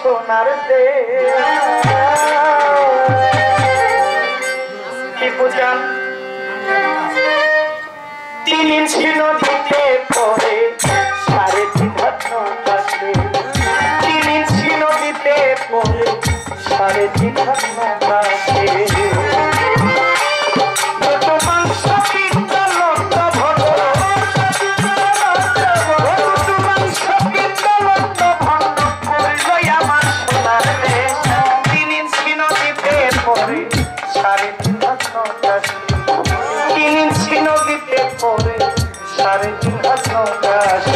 সোনার দে টিপুজান 3 ইঞ্চি নদীতে পড়ে 3.5 হাত নৌকাতে 3 ইঞ্চি নদীতে পড়ে 3.5 হাত নৌকাতে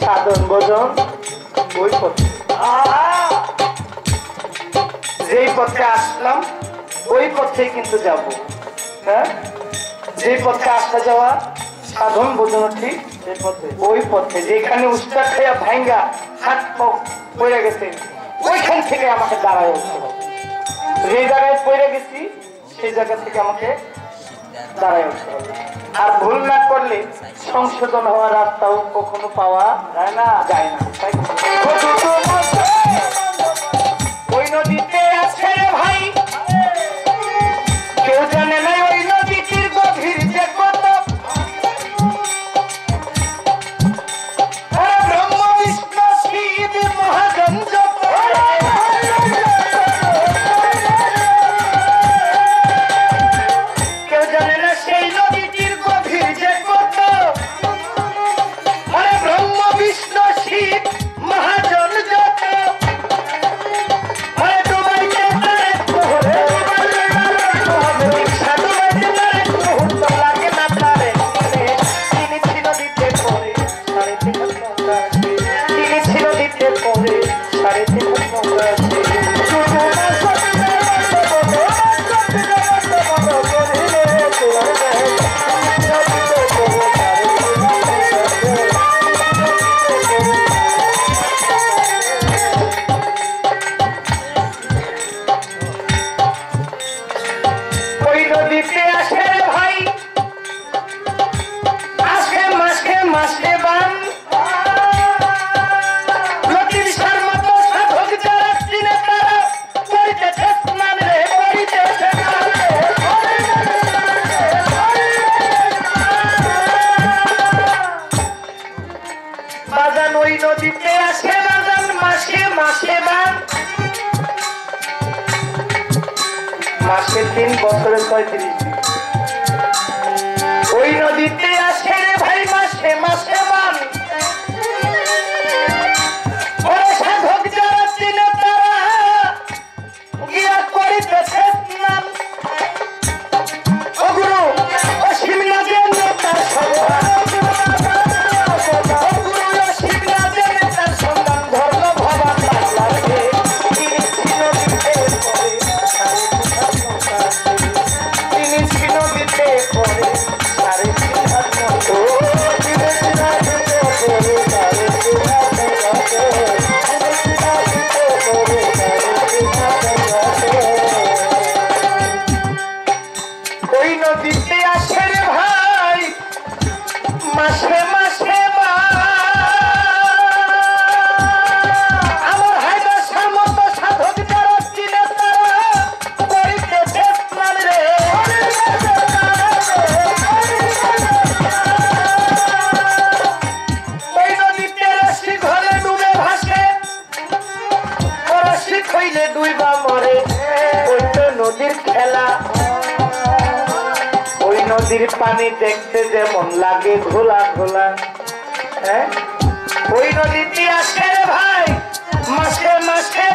সাধন ভজন ওই পথে যেই পথে আসলাম ওই পথে কিন্তু যাব হ্যাঁ যে পথে আসা যাওয়া সাধন ভজন ঠিক ওই পথে যেখানে উস্তা খাইয়া ভাঙ্গা হাত পড়ে গেছে ওইখান থেকে আমাকে দাঁড়ায় উঠতে হবে যে জায়গায় পড়ে গেছি সেই জায়গা থেকে আমাকে দাঁড়ায় উঠতে হবে আর ভুল না করলে সংশোধন হওয়ার রাস্তাও কখনো পাওয়া যায় না ওই নদীতে আছে ভাই কেউ জানে না ওই নদীটির গভীর যে কত ব্রহ্ম বিষ্ণু শিব মহাজন কেউ জানে না সেই নদীটির গভীর যে কত ব্রহ্ম বিষ্ণু শিব মহাজন যত মাসে বান লতিফার মতো সাধক যারা চিনে তারা করিতেছে স্নান রে করিতেছে বাজান ওই নদীতে আসে বাজান মাসে মাসে বান মাসে 3 বছরে 36 দিন ওই নদীতে আসে রে ভাই মাসে মাসে বান ওরে সাধক যারা চিনে তারা গিয়া করিতেছে স্নান ও গুরু অসীম নদের নেতার সন্ধান ও গুরু অসীম নদের নেতার সন্ধান ধর্ম ভবান লাগলাকে তিনি ছিল দিতে পরে সাড়ে 3 হাত মতো ওই নদীতে আসে রে ভাই মাসে মাসে আমার হায়দার মতো সাধক যারা চিনে তারা করিতেছে স্নান রে ওই নদীতে রশি ঘরে ডুবে ভাসে রশি খইলে ডুইবা মরে ওই তো নদীর খেলা ওই নদীর পানি দেখতে যেমন লাগে ঘোলা ঘোলা হ্যাঁ ওই নদীতে আসে রে ভাই মাসে মাসে